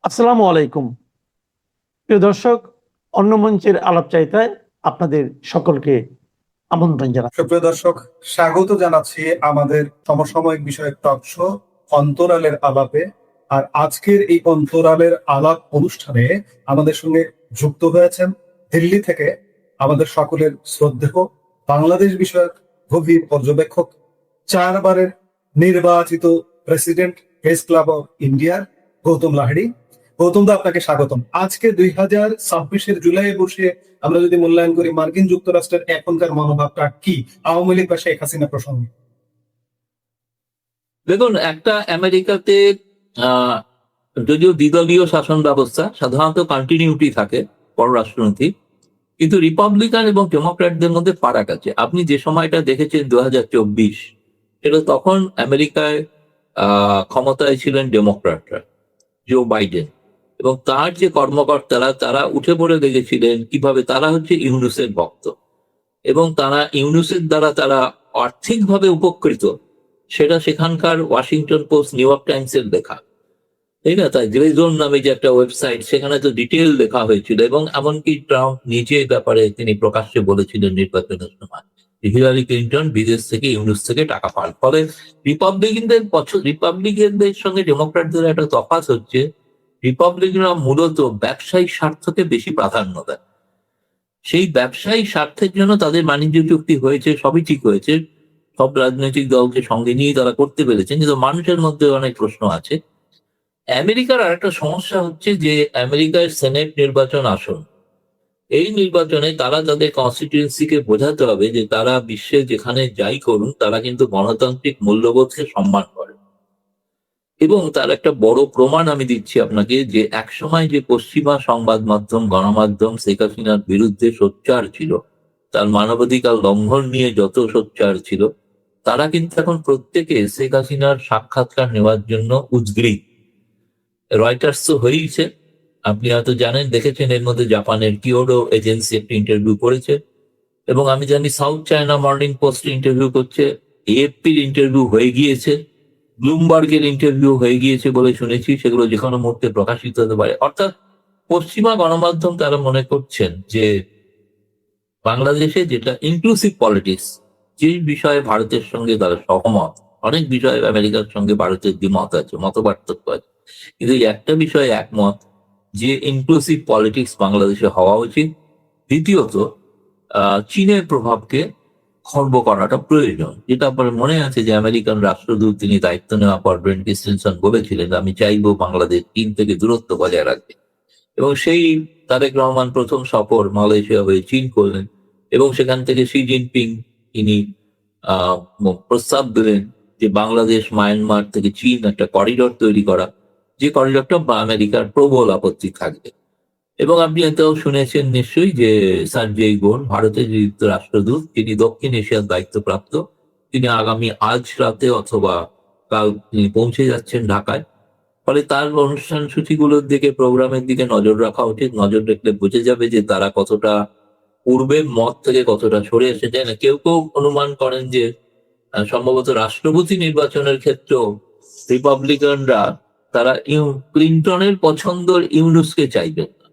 আসসালামু আলাইকুম। প্রিয় দর্শক, অন্য মঞ্চের আলাপচারিতায় আপনাদের সকলকে আমন্ত্রণ জানাচ্ছি। সুপ্রিয় দর্শক, স্বাগত জানাচ্ছি আমাদের সমসাময়িক বিষয়ক টক শো অন্তরালের আলাপে। আর আজকের এই অন্তরালের আলাপ অনুষ্ঠানে আমাদের সঙ্গে যুক্ত হয়েছেন দিল্লি থেকে আমাদের সকলের শ্রদ্ধেয় বাংলাদেশ বিষয়ক গভীর পর্যবেক্ষক, 4বারের নির্বাচিত প্রেসিডেন্ট প্রেস ক্লাব অফ ইন্ডিয়ার গৌতম লাহিড়ী। গৌতম দা, আপনাকে স্বাগতম। আজকে 2026-এর জুলাই বসে আমরা যদি মূল্যায়ন করি মার্কিন যুক্তরাষ্ট্রের এখনকার মনোভাবটা কি আওয়ামী লীগ বা শেখ হাসিনা প্রসঙ্গে? দেখুন, একটা আমেরিকাতে আহ যদিও দ্বিদলীয় শাসন ব্যবস্থা, সাধারণত কন্টিনিউটি থাকে পররাষ্ট্রনীতি, কিন্তু রিপাবলিকান এবং ডেমোক্র্যাটদের মধ্যে ফারাক আছে। আপনি যে সময়টা দেখেছেন 2024, এটা তখন আমেরিকায় ক্ষমতায় ছিলেন ডেমোক্র্যাটরা, জো বাইডেন, এবং তার যে কর্মকর্তারা তারা উঠে পড়ে লেগেছিলেন কিভাবে তারা হচ্ছে ইউনুসের ভক্ত, এবং তারা ইউনুসের দ্বারা তারা আর্থিকভাবে উপকৃত, সেটা সেখানকার ওয়াশিংটন পোস্ট, নিউ ইয়র্ক টাইমসের লেখা, তাই না? তাই গ্রে জোন নামে যে একটা ওয়েবসাইট, সেখানে তো ডিটেল লেখা হয়েছিল, এবং এমনকি ট্রাম্প নিজে ব্যাপারে তিনি প্রকাশ্যে বলেছিলেন নির্বাচনের সময় হিলারি ক্লিন্টন বিদেশ থেকে, ইউনুস থেকে টাকা পান। ফলে রিপাবলিকানদের সঙ্গে ডেমোক্র্যাটদের একটা তফাৎ হচ্ছে, রিপাবলিকানরা মূলত ব্যবসায়িক স্বার্থকে বেশি প্রাধান্য দেয়। সেই ব্যবসায়িক স্বার্থের জন্য তাদের বাণিজ্য চুক্তি হয়েছে, সবই ঠিক হয়েছে, সব রাজনৈতিক দলকে সঙ্গে নিয়ে তারা করতে পেরেছেন, কিন্তু মানুষের মধ্যে অনেক প্রশ্ন আছে। আমেরিকার আর একটা সমস্যা হচ্ছে যে আমেরিকার সেনেট নির্বাচন আসন, এই নির্বাচনে তারা তাদের কনস্টিটিউয়েন্সিকে বোঝাতে হবে যে তারা বিশ্বে যেখানে যাই করুন তারা কিন্তু গণতান্ত্রিক মূল্যবোধকে সম্মান করে। এবং তার একটা বড় প্রমাণ আমি দিচ্ছি আপনাকে, যে একসময় যে পশ্চিমা সংবাদ মাধ্যম, গণমাধ্যম শেখ হাসিনার বিরুদ্ধে সোচ্চার ছিল, তার মানবাধিকার লঙ্ঘন নিয়ে যত সোচ্চার ছিল, তারা কিন্তু এখন প্রত্যেকে শেখ হাসিনার সাক্ষাৎকার নেওয়ার জন্য উদ্গ্রীব। রয়টার্স তো হয়েইছে, আপনি হয়তো জানেন, দেখেছেন, এর মধ্যে জাপানের কিওডো এজেন্সি একটা ইন্টারভিউ করেছে, এবং আমি জানি south China morning post interview করছে, এএফপির ইন্টারভিউ হয়ে গিয়েছে, ব্লুমবার্গের ইন্টারভিউ হয়ে গিয়েছে বলে শুনেছি, সেগুলো যে কোনো মুহূর্তে প্রকাশিত হতে পারে। অর্থাৎ পশ্চিমা গণমাধ্যম তারা মনে করছেন যে বাংলাদেশে যেটা ইনক্লুসিভ পলিটিক্স, যে বিষয়ে ভারতের সঙ্গে তারা সহমত, অনেক বিষয়ে আমেরিকার সঙ্গে ভারতের দ্বিমত আছে, মত পার্থক্য আছে, কিন্তু এই একটা বিষয়ে একমত যে ইনক্লুসিভ পলিটিক্স বাংলাদেশে হওয়া উচিত। দ্বিতীয়ত, চীনের প্রভাবকে খর্ব করাটা প্রয়োজন, যেটা আপনার মনে আছে যে আমেরিকান রাষ্ট্রদূত তিনি দায়িত্ব নেওয়া পর ব্রেন্ট ক্রিস্টেনসন বলেছিলেন, আমি চাইবো বাংলাদেশ চীন থেকে দূরত্ব বজায় রাখবে। এবং সেই তারেক রহমান প্রথম সফর মালয়েশিয়া হয়ে চীন করলেন, এবং সেখান থেকে শি জিনপিং তিনি প্রস্তাব দিলেন যে বাংলাদেশ মায়ানমার থেকে চীন একটা করিডোর তৈরি করা, যে করিডোরটা আমেরিকার প্রবল আপত্তি থাকবে। এবং আপনি এটাও শুনেছেন নিশ্চয়ই যে সঞ্জয় গোন, ভারতের নিযুক্ত রাষ্ট্রদূত, তিনি দক্ষিণ এশিয়ার দায়িত্বপ্রাপ্ত, তিনি আগামী আজ রাতে অথবা কাল তিনি পৌঁছে যাচ্ছেন ঢাকায়। ফলে তার অনুষ্ঠান সূচিগুলোর দিকে, প্রোগ্রামের দিকে নজর রাখা উচিত। নজর রাখলে বোঝা যাবে যে তারা কতটা পূর্বের মত থেকে কতটা সরে এসেছে। না, কেউ কেউ অনুমান করেন যে সম্ভবত রাষ্ট্রপতি নির্বাচনের ক্ষেত্রেও রিপাবলিকানরা তারা ক্লিন্টনের পছন্দের ইউনুসকে চাইবেন না,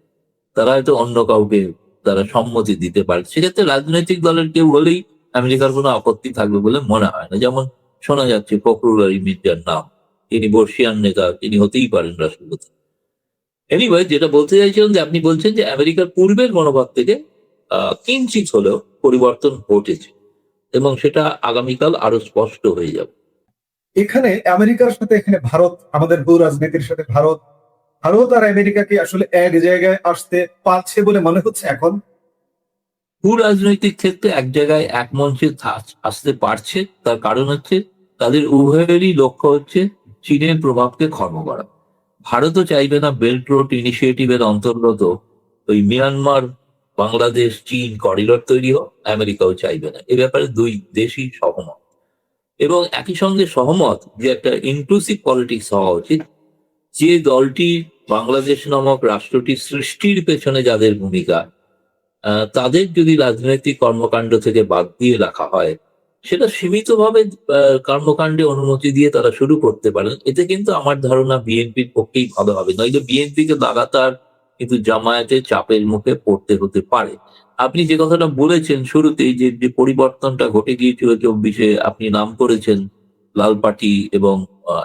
তারা হয়তো অন্য কাউকে তারা সম্মতি দিতে পারে। সেক্ষেত্রে রাজনৈতিক দলের কেউ হলেই আমেরিকার কোনো আপত্তি থাকবে বলে মনে হয় না। যেমন শোনা যাচ্ছে ফখরুল আলী মির্জার নাম, তিনি বর্ষিয়ান নেতা, তিনি হতেই পারেন রাষ্ট্রপতি। এনিওয়ে, যেটা বলতে চাইছিলাম যে আপনি বলছেন যে আমেরিকার পূর্বের মনোভাব থেকে কিঞ্চিত হলেও পরিবর্তন ঘটেছে, এবং সেটা আগামীকাল আরো স্পষ্ট হয়ে যাবে। এখানে আমেরিকার সাথে এখানে ভারত, আমাদের ভূ রাজনীতির সাথে ভারত ভারত আর আমেরিকাকে আসলে এক জায়গায় আসতে পারছে বলে মনে হচ্ছে এখন? ভূ রাজনৈতিক ক্ষেত্রে এক জায়গায় এক মঞ্চে আসতে পারছে, তার কারণ হচ্ছে তাদের উভয়েরই লক্ষ্য হচ্ছে চীনের প্রভাবকে খর্ব করা। ভারতও চাইবে না বেল্ট রোড ইনিশিয়েটিভের অন্তর্গত ওই মিয়ানমার বাংলাদেশ চীন করিডোর তৈরি হোক, আমেরিকাও চাইবে না। এ ব্যাপারে দুই দেশই সহমত, এবং একই সঙ্গে সহমত যে একটা ইনক্লুসিভ পলিটিক্স হওয়া উচিত। যে দলটি বাংলাদেশ নামক রাষ্ট্রটি সৃষ্টির পেছনে যাদের ভূমিকা, তাদের যদি রাজনৈতিক কর্মকাণ্ড থেকে বাদ দিয়ে রাখা হয়, সেটা সীমিতভাবে কর্মকাণ্ডে অনুমতি দিয়ে তারা শুরু করতে পারেন। এতে কিন্তু আমার ধারণা বিএনপির পক্ষেই ভালো হবে, নইলে বিএনপিকে লাগাতার কিন্তু জামায়াতের চাপের মুখে পড়তে হতে পারে। আপনি যে কথাটা বলেছেন শুরুতেই, যে যে পরিবর্তনটা ঘটে গিয়েছিল 24-এ, আপনি নাম করেছেন লাল পার্টি এবং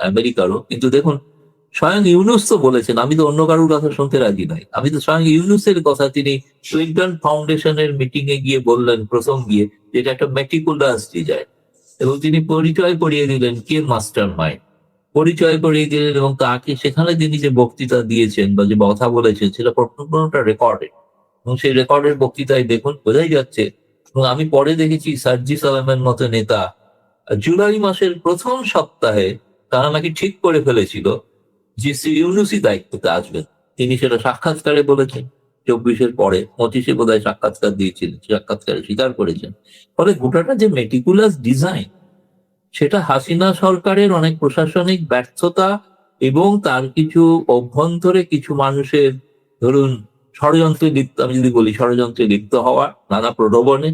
আমেরিকারও, কিন্তু দেখুন স্বয়ং ইউনূস তো বলেছেন, আমি তো অন্য কারোর কথা শুনতে রাজি নই। আমি তো স্বয়ং ইউনূসের কথা তিনি ক্লিন্টন ফাউন্ডেশনের মিটিং এ গিয়ে বললেন, প্রথম গিয়ে, যে এটা একটা মেটিকুলাস ডিজাইন, এবং তিনি পরিচয় করিয়ে দিলেন কে মাস্টার মাইন্ড, পরিচয় করিয়ে দিলেন, এবং তাকে সেখানে তিনি যে বক্তৃতা দিয়েছেন বা যে কথা বলেছেন সেটা পুরোটা রেকর্ডেড, এবং সেই রেকর্ডের বক্তৃতায় দেখুন বোঝাই যাচ্ছে। এবং আমি পরে দেখেছি সার্জিস আলমের মতো নেতা জুলাই মাসের প্রথম সপ্তাহে তারা নাকি ঠিক করে ফেলেছিল যে ইউনুসই দায়িত্বতে আসবেন। তিনি সেটা সাক্ষাৎকারে বলেছেন, 24-এর পরে 25-এ বোধহয় সাক্ষাৎকার দিয়েছিলেন, সাক্ষাৎকারে স্বীকার করেছেন। ফলে গোটাটা যে মেটিকুলাস ডিজাইন, সেটা হাসিনা সরকারের অনেক প্রশাসনিক ব্যর্থতা এবং তার কিছু অভ্যন্তরে কিছু মানুষের, ধরুন ষড়যন্ত্রে লিপ্ত, আমি যদি বলি ষড়যন্ত্রে লিপ্ত হওয়া নানা প্রলোভনে,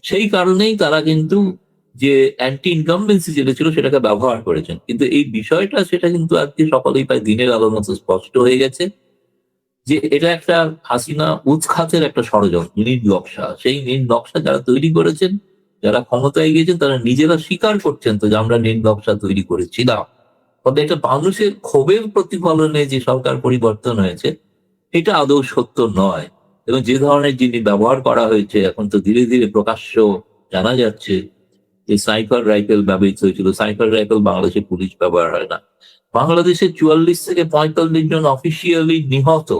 সেই কারণেই তারা কিন্তু যে অ্যান্টি ইনকামবেন্সি যেটা ছিল সেটাকে ব্যবহার করেছেন। কিন্তু এই বিষয়টা, সেটা কিন্তু আজকে সকলেই প্রায় দিনের আলোর মতো স্পষ্ট হয়ে গেছে যে এটা একটা হাসিনা উৎখাতের একটা ষড়যন্ত্র, নীল নকশা। সেই নীল নকশা যারা তৈরি করেছেন, যারা ক্ষমতায় গিয়েছেন, তারা নিজেরা স্বীকার করছেন তো যে আমরা নীল নকশা তৈরি করেছিলাম। তবে এটা মানুষের ক্ষোভের প্রতিফলনে যে সরকার পরিবর্তন হয়েছে, এটা আদৌ সত্য নয়। এবং যে ধরনের জিনিস ব্যবহার করা হয়েছে, এখন তো ধীরে ধীরে প্রকাশ্য জানা যাচ্ছে যে স্নাইপার রাইফেল ব্যবহৃত হয়েছিল। স্নাইপার রাইফেল বাংলাদেশে পুলিশ ব্যবহার হয় না। বাংলাদেশে 44 থেকে 45 জন অফিসিয়ালি নিহত,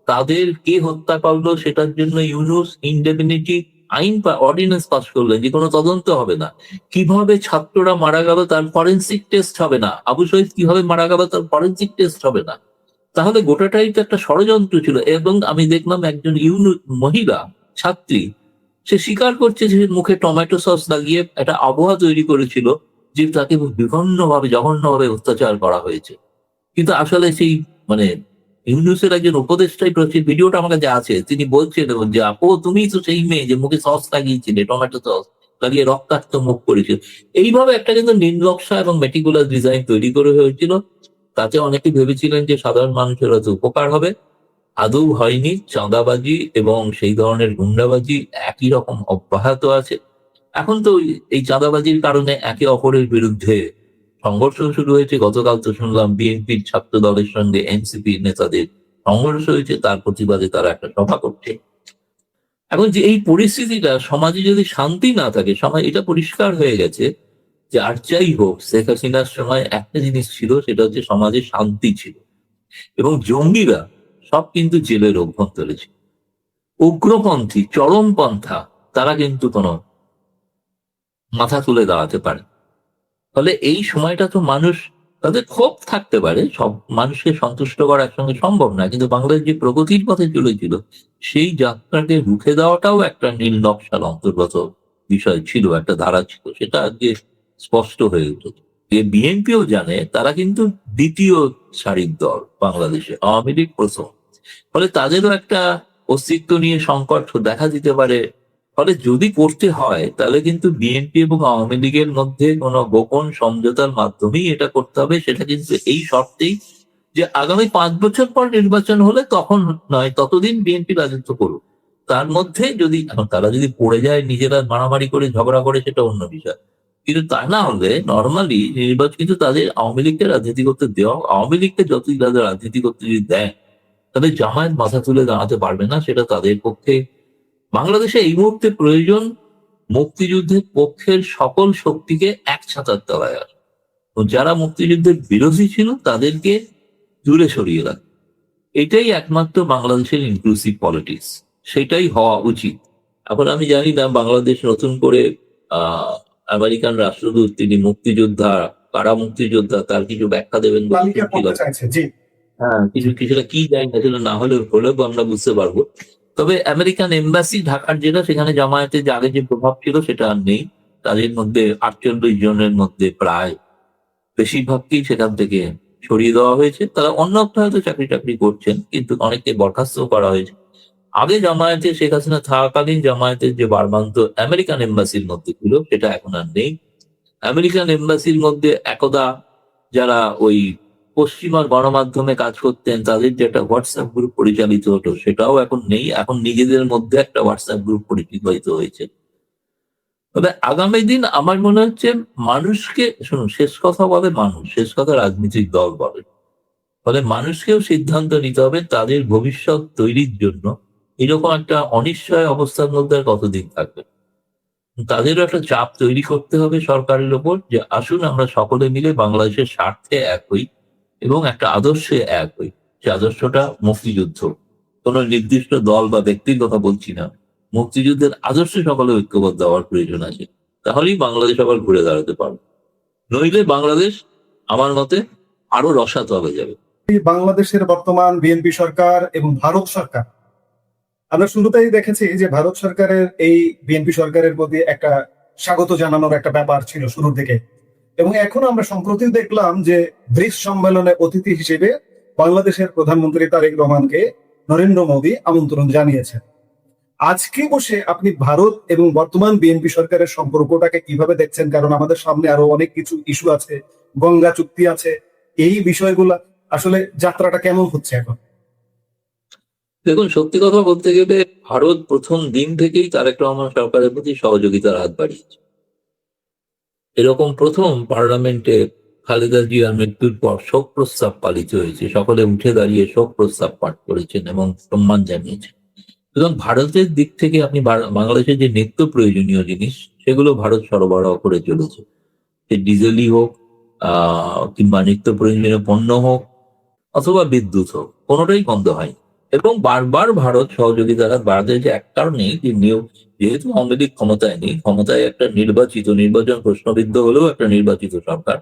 তাদের কে হত্যা করলো সেটার জন্য ইউনূস ইনডেফিনিটি আইন বা অর্ডিন্যান্স পাস করলেন, যে কোনো তদন্ত হবে না। কিভাবে ছাত্ররা মারা গেল তার ফরেন্সিক টেস্ট হবে না। আবু শহীদ কিভাবে মারা গেল তার ফরেন্সিক টেস্ট হবে না। তাহলে গোটাটাই তো একটা ষড়যন্ত্র ছিল। এবং আমি দেখলাম একজন মহিলা ছাত্রী, সে স্বীকার করছে যে মুখে টমেটো সস লাগিয়ে একটা আবহাওয়া তৈরি করেছিল যে তাকে বিভিন্নভাবে জঘন্যভাবে অত্যাচার করা হয়েছে। কিন্তু আসলে সেই, মানে ইউনূসের একজন উপদেষ্টাই, ভিডিওটা আমার কাছে আছে, তিনি বলছেন যে আপু তুমি তো সেই মেয়ে যে মুখে সস লাগিয়েছিলে, টমেটো সস লাগিয়ে রক্তাক্ত মুখ করেছিল। এইভাবে একটা কিন্তু নীল নকশা এবং মেটিকুলাস ডিজাইন তৈরি করে হয়েছিল। তাতে অনেকে ভেবেছিলেন যে সাধারণ মানুষের হয়তো উপকার হবে, আদৌ হয়নি। চাঁদাবাজি এবং সেই ধরনের গুন্ডাবাজি একই রকম অব্যাহত আছে। এখন তো এই চাঁদাবাজির কারণে একে অপরের বিরুদ্ধে সংঘর্ষ শুরু হয়েছে। গতকাল তো শুনলাম বিএনপির ছাত্র দলের সঙ্গে এনসিপি নেতাদের সংঘর্ষ হয়েছে, তার প্রতিবাদে তারা একটা সভা করছে। এখন যে এই পরিস্থিতিটা, সমাজে যদি শান্তি না থাকে, সমাজ, এটা পরিষ্কার হয়ে গেছে যে আর যাই হোক, শেখ হাসিনার সময় একটা জিনিস ছিল, সেটা হচ্ছে সমাজে শান্তি ছিল, এবং জঙ্গিরা সব কিন্তু জেলের অভ্যন্তরে ছিল। উগ্রপন্থী চরমপন্থা তারা কিন্তু কোনো মাথা তুলে দাঁড়াতে পারে। ফলে এই সময়টা তো মানুষ, তাদের ক্ষোভ থাকতে পারে, সব মানুষকে সন্তুষ্ট করা একসঙ্গে সম্ভব না, কিন্তু বাংলাদেশ যে প্রগতির পথে চলেছিল সেই যাত্রাকে রুখে দেওয়াটাও একটা নীল নকশার অন্তর্গত বিষয় ছিল, একটা ধারা ছিল। সেটা আজকে স্পষ্ট হয়ে উঠেছে। বিএনপিও জানে তারা কিন্তু দ্বিতীয় সারির দল বাংলাদেশে, আওয়ামী লীগ প্রথম। ফলে তাদেরও একটা অস্তিত্ব নিয়ে সংকট দেখা দিতে পারে। ফলে যদি করতে হয় তাহলে কিন্তু বিএনপি এবং আওয়ামী লীগের মধ্যে কোনো গোপন সমঝোতার মাধ্যমেই এটা করতে হবে। সেটা কিন্তু এই শর্তেই যে আগামী 5 বছর পর নির্বাচন হলে তখন নয়, ততদিন বিএনপি রাজত্ব করুক। তার মধ্যে যদি, এখন তারা যদি পড়ে যায়, নিজেরা মারামারি করে ঝগড়া করে, সেটা অন্য বিষয়। কিন্তু তা না হলে নর্মালি নির্বাচন, কিন্তু তাদের আওয়ামী লীগকে রাজনীতি করতে দেওয়া, আওয়ামী লীগকে যতই তাদের রাজনীতি করতে যদি দেয়, তাদের জামায়াত মাথা তুলে দাঁড়াতে পারবে না। সেটা তাদের পক্ষে, বাংলাদেশে এই মুহূর্তে প্রয়োজন মুক্তিযুদ্ধের পক্ষের সকল শক্তিকে এক ছাতার তলায় আসে, যারা মুক্তিযুদ্ধের বিরোধী ছিল তাদেরকে দূরে সরিয়ে রাখে। এটাই একমাত্র বাংলাদেশের ইনক্লুসিভ পলিটিক্স, সেটাই হওয়া উচিত। এখন আমি জানি না বাংলাদেশ নতুন করে আমেরিকান রাষ্ট্রদূত, তিনি মুক্তিযোদ্ধা, কারা মুক্তিযোদ্ধা, তার কিছু ব্যাখ্যা দেবেন বলে তালিকা করতে চাইছে, জি। হ্যাঁ, কিছুটা কি জানি না, সেটা না হলেও আমরা বুঝতে পারবো। তবে আমেরিকান এম্বাসি ঢাকার, যেটা, সেখানে জামায়াতের যে আগে যে প্রভাব ছিল সেটা আর নেই। তাদের মধ্যে 48 জনের মধ্যে প্রায় বেশিরভাগকেই সেখান থেকে সরিয়ে দেওয়া হয়েছে। তারা অন্য একটা হয়তো চাকরি করছেন, কিন্তু অনেককে বরখাস্ত করা হয়েছে। আগে জামায়াতে শেখ হাসিনা থাকাকালীন জামায়াতের যে বারবান্ত আমেরিকান এম্বাসির মধ্যে ছিল সেটা এখন আর নেই। আমেরিকান এম্বাসির মধ্যে একদা যারা ওই পশ্চিমা গণমাধ্যমে কাজ করতেন তাদের যে একটা হোয়াটসঅ্যাপ গ্রুপ পরিচালিত হতো সেটাও এখন নেই। এখন নিজেদের মধ্যে একটা হোয়াটসঅ্যাপ গ্রুপ পরিচালিত হয়েছে। তবে আগামী দিন আমার মনে হচ্ছে মানুষকে, শুনুন, শেষ কথা বলে মানুষ, শেষ কথা রাজনৈতিক দল বলে। ফলে মানুষকেও সিদ্ধান্ত নিতে হবে তাদের ভবিষ্যৎ তৈরির জন্য। এরকম একটা অনিশ্চয় অবস্থার মধ্যে আর কতদিন থাকবে। তাদেরও একটা চাপ তৈরি করতে হবে সরকারের ওপর যে আসুন আমরা সকলে মিলে বাংলাদেশের স্বার্থে এক হই এবং একটা আদর্শে এক হই। সে আদর্শটা মুক্তিযুদ্ধ। কোনো নির্দিষ্ট দল বা ব্যক্তির কথা বলছি না, মুক্তিযুদ্ধের আদর্শে সকলে ঐক্যবদ্ধ হওয়ার প্রয়োজন আছে। তাহলেই বাংলাদেশ আবার ঘুরে দাঁড়াতে পারবে। নইলে বাংলাদেশ আমার মতে আরো রসাতলে যাবে। এই বাংলাদেশের বর্তমান বিএনপি সরকার এবং ভারত সরকার, আমরা শুরুতেই দেখেছি যে ভারত সরকারের এই বিএনপি সরকারের প্রতি একটা স্বাগত জানানোর একটা ব্যাপার ছিল শুরুর দিকে, এবং এখন আমরা সম্প্রতি দেখলাম যে ব্রিক্স সম্মেলনে অতিথি হিসেবে বাংলাদেশের প্রধানমন্ত্রী তারেক রহমানকে নরেন্দ্র মোদী আমন্ত্রণ জানিয়েছেন। আজকে বসে আপনি ভারত এবং বর্তমান বিএনপি সরকারের সম্পর্কটাকে কিভাবে দেখছেন? কারণ আমাদের সামনে আরো অনেক কিছু ইস্যু আছে, গঙ্গা চুক্তি আছে, এই বিষয়গুলা আসলে যাত্রাটা কেমন হচ্ছে এখন? দেখুন, সত্যি কথা বলতে গেলে ভারত প্রথম দিন থেকেই তারেক রহমান সরকারের প্রতি সহযোগিতার হাত বাড়িয়েছে। এরকম প্রথম পার্লামেন্টে খালেদা জিয়ার মৃত্যুর পর শোক প্রস্তাব পালিত হয়েছে, সকলে উঠে দাঁড়িয়ে শোক প্রস্তাব পাঠ করেছেন এবং সম্মান জানিয়েছেন। সুতরাং ভারতের দিক থেকে আপনি বাংলাদেশের যে নিত্য প্রয়োজনীয় জিনিস সেগুলো ভারত সরবরাহ করে চলেছে। সে ডিজেলই হোক, কিংবা নিত্য প্রয়োজনীয় পণ্য হোক, অথবা বিদ্যুৎ হোক, কোনোটাই বন্ধ হয়নি। এবং বারবার ভারত সহযোগিতার হাত বাড়াতে যে এক কারণে যে যেহেতু আওয়ামী লীগ ক্ষমতায় নেই, ক্ষমতায় একটা নির্বাচন প্রশ্নবিদ্ধ হলেও একটা নির্বাচিত সরকার,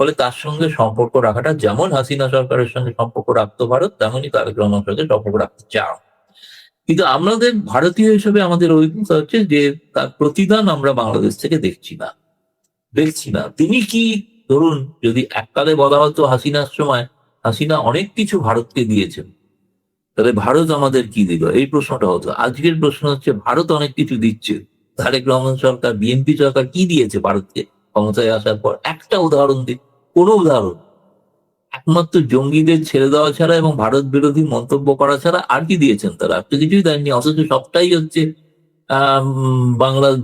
ফলে তার সঙ্গে সম্পর্ক রাখাটা যেমন হাসিনা সরকারের সঙ্গে সম্পর্ক রাখতো ভারত, তেমনই তারেক রহমানের সঙ্গে সম্পর্ক রাখতে চাও। কিন্তু আমাদের ভারতীয় হিসেবে আমাদের অভিজ্ঞতা হচ্ছে যে তার প্রতিদান আমরা বাংলাদেশ থেকে দেখছি না। তিনি কি, ধরুন, যদি এককালে বলা হতো হাসিনার সময় হাসিনা অনেক কিছু ভারতকে দিয়েছেন, তাহলে ভারত আমাদের কি দিল, এই প্রশ্নটা হতো। আজকের প্রশ্ন হচ্ছে ভারত অনেক কিছু দিচ্ছে, তারেক রহমান সরকার, বিএনপি সরকার কি দিয়েছে ভারতকে ক্ষমতায় আসার পর? একটা উদাহরণ দিন, কোনো উদাহরণ। একমাত্র জঙ্গিদের ছেড়ে দেওয়া ছাড়া এবং ভারত বিরোধী মন্তব্য করা ছাড়া আর কি দিয়েছেন তারা? একটা কিছুই দেননি। অথচ সবটাই হচ্ছে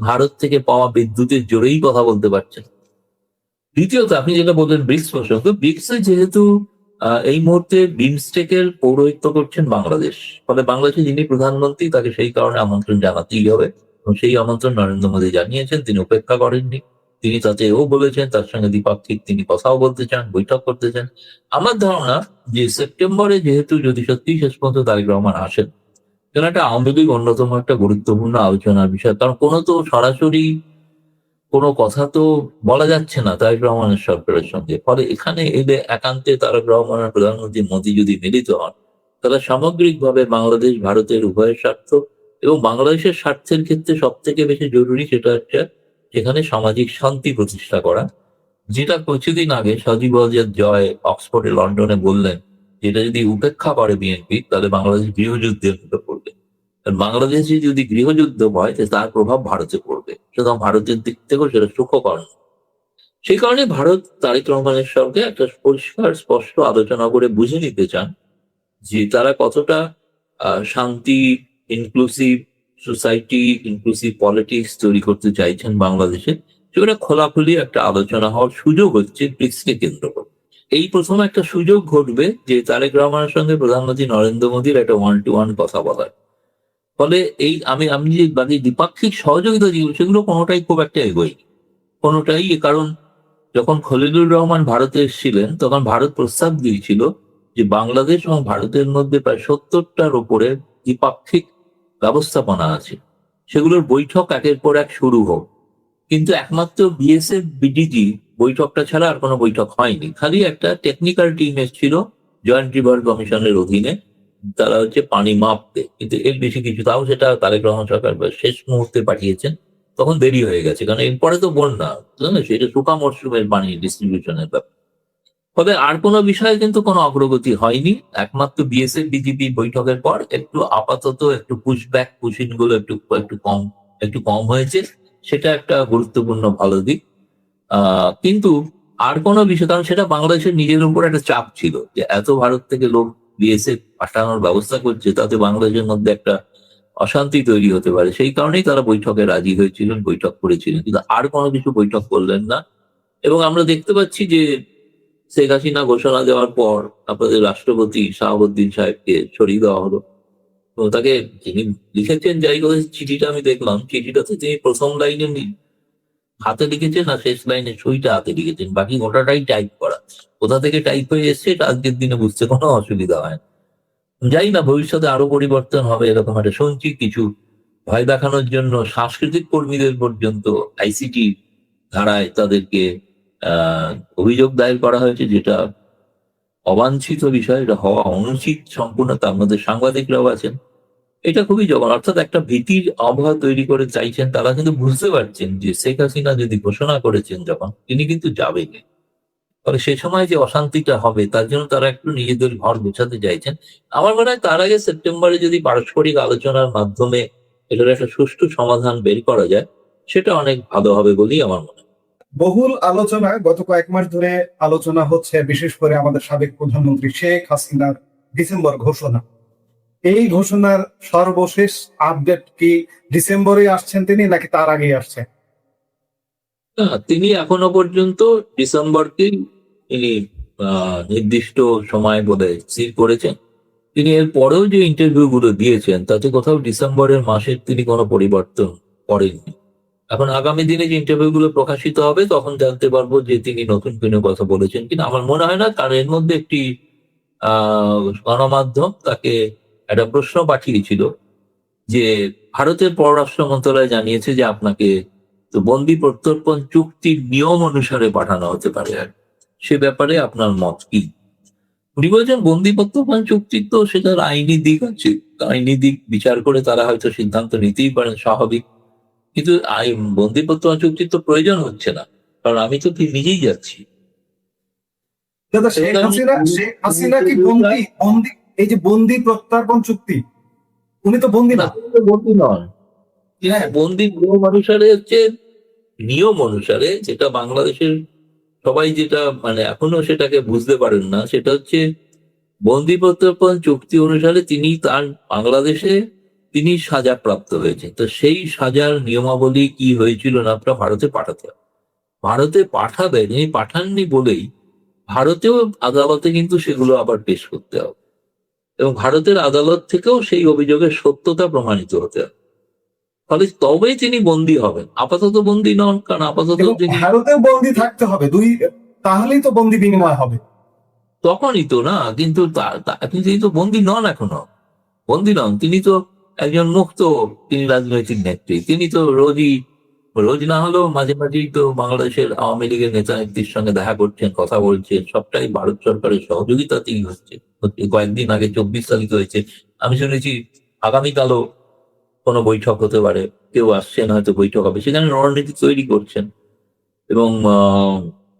ভারত থেকে পাওয়া বিদ্যুতের জোরেই কথা বলতে পারছেন। দ্বিতীয়ত, আপনি যেটা বললেন ব্রিক্স প্রসঙ্গ, ব্রিক্সে যেহেতু এই মুহূর্তে বিমস্টেকের পৌরোহিত্য করছেন বাংলাদেশ, ফলে বাংলাদেশের যিনি প্রধানমন্ত্রী তাকে সেই কারণে আমন্ত্রণ জানাতেই হবে, এবং সেই আমন্ত্রণ নরেন্দ্র মোদী জানিয়েছেন, তিনি উপেক্ষা করেননি। তিনি তাতেও বলেছেন তার সঙ্গে দ্বিপাক্ষিক তিনি কথাও বলতে চান, বৈঠক করতে চান। আমার ধারণা যে সেপ্টেম্বরে যেহেতু যদি সত্যি শেষ পর্যন্ত তারেক রহমান আসেন, সেখানে একটা আওয়ামী লীগ অন্যতম একটা গুরুত্বপূর্ণ আলোচনার বিষয়। কারণ সরাসরি কোনো কথা তো বলা যাচ্ছে না তারেক রহমানের সরকারের সঙ্গে। ফলে এখানে এলে একান্তে তারেক রহমানের প্রধানমন্ত্রী মোদী যদি মিলিত হন, তাহলে সামগ্রিকভাবে বাংলাদেশ ভারতের উভয়ের স্বার্থ এবং বাংলাদেশের স্বার্থের ক্ষেত্রে সব থেকে বেশি জরুরি সেটা হচ্ছে সেখানে সামাজিক শান্তি প্রতিষ্ঠা করা, যেটা কিছুদিন আগে সজীব ওয়াজেদ জয় অক্সফোর্ডে লন্ডনে বললেন, যেটা যদি উপেক্ষা করে বিএনপি তাহলে বাংলাদেশ গৃহযুদ্ধের মধ্যে পড়বে। বাংলাদেশে যদি গৃহযুদ্ধ হয় তার প্রভাব ভারতে পড়বে, সুতরাং ভারতের দিক থেকেও সেটা সুখকর। সেই কারণে ভারত তারেক রহমানের সঙ্গে একটা পরিষ্কার স্পষ্ট আলোচনা করে বুঝে নিতে চান যে তারা কতটা শান্তি, ইনক্লুসিভ সোসাইটি, ইনক্লুসিভ পলিটিক্স তৈরি করতে চাইছেন বাংলাদেশে। সেটা খোলাখুলি একটা আলোচনা হওয়ার সুযোগ হচ্ছে ব্রিক্সকে কেন্দ্র করে। এই প্রথম একটা সুযোগ ঘটবে যে তারেক রহমানের সঙ্গে প্রধানমন্ত্রী নরেন্দ্র মোদীর একটা 1-to-1 কথা বলার। ফলে এই আমি যে বাকি দ্বিপাক্ষিক সহযোগিতা যেগুলো সেগুলো কোনোটাই খুব একটা এগোয়নি, কোনোটাই। কারণ যখন খলিলুর রহমান ভারতে এসেছিলেন তখন ভারত প্রস্তাব দিয়েছিল যে বাংলাদেশ এবং ভারতের মধ্যে প্রায় 70টার উপরে দ্বিপাক্ষিক ব্যবস্থাপনা আছে, সেগুলোর বৈঠক একের পর এক শুরু হোক। কিন্তু একমাত্র বিএসএফ বিডিজি বৈঠকটা ছাড়া আর কোনো বৈঠক হয়নি। খালি একটা টেকনিক্যাল টিম এসেছিল জয়েন্ট রিভার কমিশনের অধীনে, তারা হচ্ছে পানি মাপতে, কিন্তু এর বেশি কিছু। তাও সেটা তারেক রহমান সরকার শেষ মুহূর্তে পাঠিয়েছেন, তখন দেরি হয়ে গেছে, কারণ এরপরে তো বন্যা, সেটা শুকা মরশুমের পানি ডিস্ট্রিবিউশনের ব্যাপার। ফলে আর কোনো বিষয়ে কিন্তু কোনো অগ্রগতি হয়নি। একমাত্র বিএসএফ বিজিবি বৈঠকের পর একটু আপাতত একটু পুশব্যাক পুশিং গুলো একটু কম হয়েছে। সেটা একটা গুরুত্বপূর্ণ ভালো দিক। কিন্তু আর কোনো বিষয়, কারণ সেটা বাংলাদেশের নিজের উপর একটা চাপ ছিল যে এত ভারত থেকে লোক বিএসএফ পাঠানোর ব্যবস্থা করছে, তাতে বাংলাদেশের মধ্যে একটা অশান্তি তৈরি হতে পারে। সেই কারণেই তারা বৈঠকে রাজি হয়েছিলেন, বৈঠক করেছিলেন, কিন্তু আর কোনো কিছু বৈঠক করলেন না। এবং আমরা দেখতে পাচ্ছি যে শেখ হাসিনা ঘোষণা দেওয়ার পর আপনাদের রাষ্ট্রপতি শাহাবুদ্দিন সাহেবকে সরিয়ে দেওয়া হলো। তো তাকে যিনি লিখেছেন, যাই করে চিঠিটা আমি দেখলাম, চিঠিটাতে তিনি প্রথম লাইনে হাতে লিখেছেন আর শেষ লাইনে সইটা হাতে লিখেছেন, বাকি গোটাটাই টাইপ করা। কোথা থেকে টাইপ হয়ে এসছে এটা আজকের দিনে বুঝতে কোনো অসুবিধা হয় না। যাই না, ভবিষ্যতে আরো পরিবর্তন হবে এরকম একটা শুনছি। কিছু ভয় দেখানোর জন্য সাংস্কৃতিক কর্মীদের পর্যন্ত আইসিটি ধারায় তাদেরকে অভিযোগ দায়ের করা হয়েছে, যেটা অবাঞ্ছিত বিষয়, এটা হওয়া অনুচিত সম্পূর্ণ। তার মধ্যে সাংবাদিকরাও আছেন। এটা খুবই জঘন্য, অর্থাৎ একটা ভীতির আবহাওয়া তৈরি করে চাইছেন। তারা কিন্তু বুঝতে পারছেন যে শেখ হাসিনা যদি ঘোষণা করেছেন যখন, তিনি কিন্তু যাবেন, ফলে সে সময় যে অশান্তিটা হবে তার জন্য তারা একটু নিজেদের ঘর গোছাতে চাইছেন। আমার মনে হয় তার আগে সেপ্টেম্বরে যদি পারস্পরিক আলোচনার মাধ্যমে এটার একটা সুষ্ঠু সমাধান বের করা যায়, সেটা অনেক ভালো হবে বলেই আমার মনে হয়। বহুল আলোচনা গত কয়েক মাস ধরে আলোচনা হচ্ছে, বিশেষ করে আমাদের সাবেক প্রধানমন্ত্রী শেখ হাসিনার ডিসেম্বর ঘোষণা। এই ঘোষণার সর্বশেষ আপডেট কি ডিসেম্বরে আসছেন তিনি, নাকি তার আগেই আসছেন? না, তিনি এখনো পর্যন্ত ডিসেম্বরকেই তিনি নির্দিষ্ট সময় বলে স্থির করেছেন। তিনি এর পরেও যে ইন্টারভিউ গুলো দিয়েছেন তাতে কোথাও ডিসেম্বরের মাসের তিনি কোনো পরিবর্তন করেননি। এখন আগামী দিনে যে ইন্টারভিউ গুলো প্রকাশিত হবে তখন জানতে পারবো যে তিনি নতুন কোনো কথা বলেছেন কিনা। আমার মনে হয় না, কারণ এর মধ্যে একটি গণমাধ্যম তাকে একটা প্রশ্ন পাঠিয়েছিল যে ভারতের পররাষ্ট্র মন্ত্রণালয় জানিয়েছে যে আপনাকে তো বন্দি প্রত্যর্পণ চুক্তির নিয়ম অনুসারে পাঠানো হতে পারে, আর সে ব্যাপারে আপনার মত কি? উনি বলছেন বন্দি প্রত্যর্পণ চুক্তির তো সেটার আইনি দিক আছে, আইনি দিক বিচার করে তারা হয়তো সিদ্ধান্ত নিতেই পারেন, স্বাভাবিক। কিন্তু বন্দি প্রত্যর্পণ চুক্তির তো প্রয়োজন হচ্ছে না, কারণ আমি তো নিজেই যাচ্ছি। দাদা, শেখ হাসিনা কি বন্দি? বন্দি, এই যে বন্দি প্রত্যর্পণ চুক্তি, উনি তো বন্দি না, না। তিনি তো বন্দি নন। হ্যাঁ, বন্দি নিয়ম অনুসারে হচ্ছে, নিয়ম অনুসারে যেটা বাংলাদেশের সবাই যেটা মানে এখনো সেটাকে বুঝতে পারেন না, সেটা হচ্ছে বন্দি প্রত্যর্পণ চুক্তি অনুসারে তার বাংলাদেশে তিনি সাজা প্রাপ্ত হয়েছেন। তো সেই সাজার নিয়মাবলী কি হয়েছিল না, আপনার ভারতে পাঠাতে হবে। ভারতে পাঠাবেন, তিনি পাঠাননি বলেই ভারতেও আদালতে কিন্তু সেগুলো আবার পেশ করতে হবে, এবং ভারতের আদালত থেকেও সেই অভিযোগের সত্যতা প্রমাণিত হতে হবে। ফলে তবেই তিনি বন্দী হবেন। আপাতত বন্দী নন, কারণ আপাতত এবং তিনি ভারতেও বন্দি থাকতে হবে তাহলেই তো বন্দি বিনিময় হবে। তখনই তো না, কিন্তু তিনি তো বন্দী নন, এখনো বন্দী নন। তিনি তো একজন মুক্ত, তিনি রাজনৈতিক নেত্রী। তিনি তো রোজ না হলেও মাঝে মাঝেই তো বাংলাদেশের আওয়ামী লীগের নেতা নেত্রীর সঙ্গে দেখা করছেন, কথা বলছেন। সবটাই ভারত সরকারের সহযোগিতাতেই হচ্ছে। কয়েকদিন আগে 24 তারিখ হয়েছে, আমি শুনেছি আগামীকালও কোনো বৈঠক হতে পারে, কেউ আসছেন, হয়তো বৈঠক হবে, সেখানে রণনীতি তৈরি করছেন, এবং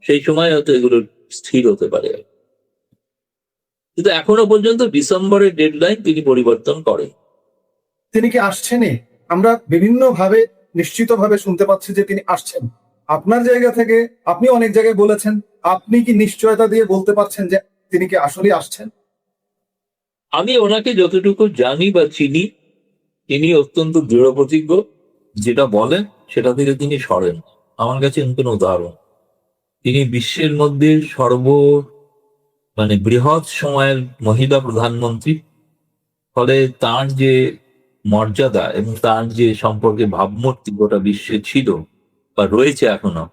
সেই সময় হয়তো এগুলো স্থির হতে পারে। কিন্তু এখনো পর্যন্ত ডিসেম্বরের ডেডলাইন তিনি পরিবর্তন করেন। তিনি কি আসছেনই? আমরা বিভিন্ন ভাবে নিশ্চিত ভাবে শুনতে পাচ্ছি যে তিনি আসছেন। আপনার জায়গা থেকে আপনি অনেক জায়গায় বলেছেন, আপনি কি নিশ্চয়তা দিয়ে বলতে পারছেন যে তিনি কি আসলেই আসছেন? আমি ওনাকে যতটুকু জানি বা চিনি, তিনি অত্যন্ত দৃঢ় প্রতিজ্ঞ। যেটা বলেন সেটা থেকে তিনি সরেন। আমার কাছে নতুন উদাহরণ, তিনি বিশ্বের মধ্যে বৃহৎ সময়ের মহিলা প্রধানমন্ত্রী। ফলে তার যে মর্যাদা এবং তার যে সম্পর্কে ভাবমূর্তি গোটা বিশ্বে ছিল বা রয়েছে এখনো,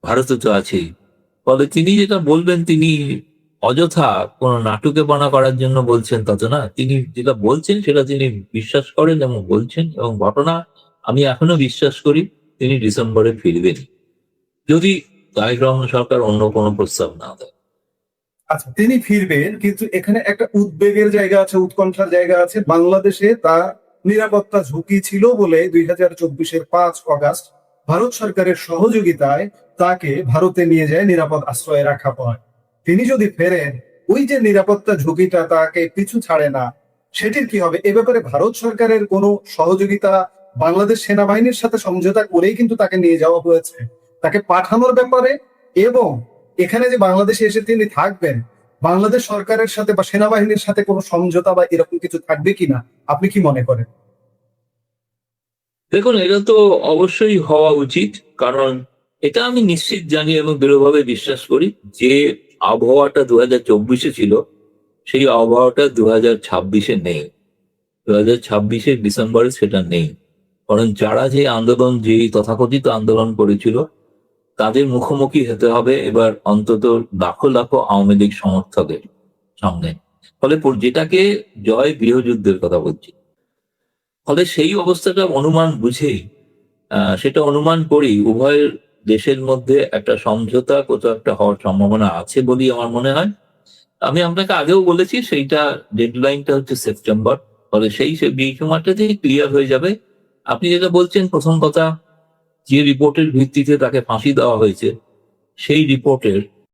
ভারতে তো আছেই। ফলে তিনি যেটা বলবেন, তিনি অযথা কোনো নাটুকে বানা করার জন্য বলছেন তা তো না। তিনি যেটা বলছেন সেটা তিনি বিশ্বাস করেন এবং বলছেন, এবং ঘটনা আমি এখনো বিশ্বাস করি তিনি ডিসেম্বরে ফিরবেন, যদি তারেক রহমান সরকার অন্য কোনো প্রস্তাব না দেয়। আচ্ছা, তিনি ফিরবেন, কিন্তু এখানে একটা উদ্বেগের জায়গা আছে, উৎকণ্ঠার জায়গা আছে। বাংলাদেশে তার নিরাপত্তা ঝুঁকি ছিল বলে 2024-এর 5 অগাস্ট ভারত সরকারের সহযোগিতায় তাকে ভারতে নিয়ে যায় নিরাপদ আশ্রয়ে রাখা হয়। তিনি যদি ফেরেন, ওই যে নিরাপত্তা ঝুঁকিটা তাকে পিছু ছাড়ে না, সেটির কি হবে? এ ব্যাপারে ভারত সরকারের কোনো সহযোগিতা, বাংলাদেশ সেনাবাহিনীর সাথে সমঝোতা করেই কিন্তু তাকে নিয়ে যাওয়া হয়েছে তাকে পাঠানোর ব্যাপারে। এবং এখানে যে বাংলাদেশে এসে তিনি থাকবেন, বাংলাদেশ সরকারের সাথে বা সেনাবাহিনীর সাথে কোনো সমঝোতা বা এরকম কিছু থাকবে কিনা, আপনি কি মনে করেন? দেখুন, এটা তো অবশ্যই হওয়া উচিত, কারণ এটা আমি নিশ্চিত জানি এবং দৃঢ়ভাবে বিশ্বাস করি যে আবহাওয়াটা 2024-এ ছিল, সেই আবহাওয়াটা 2026-এ নেই। 2026-এর ডিসেম্বরে সেটা নেই। কারণ যারা যে আন্দোলন, যেই তথাকথিত আন্দোলন করেছিল, তাদের মুখোমুখি হতে হবে এবার অন্তত লাখো লাখো আওয়ামী লীগ সমর্থকের সামনে। ফলে যেটাকে জয় গৃহযুদ্ধের কথা বলছি। ফলে সেই অবস্থাটা অনুমান বুঝেই, সেটা অনুমান করি উভয় দেশের মধ্যে একটা সমঝোতা কোথাও একটা হওয়ার সম্ভাবনা আছে বলেই আমার মনে হয়। আমি আপনাকে আগেও বলেছি, সেইটা ডেডলাইনটা হচ্ছে সেপ্টেম্বর। ফলে সেই সময়টাতেই ক্লিয়ার হয়ে যাবে। আপনি যেটা বলছেন, প্রথম কথা, যে রিপোর্টের ভিত্তিতে তাকে ফাঁসি দেওয়া হয়েছে, সেই রিপোর্টের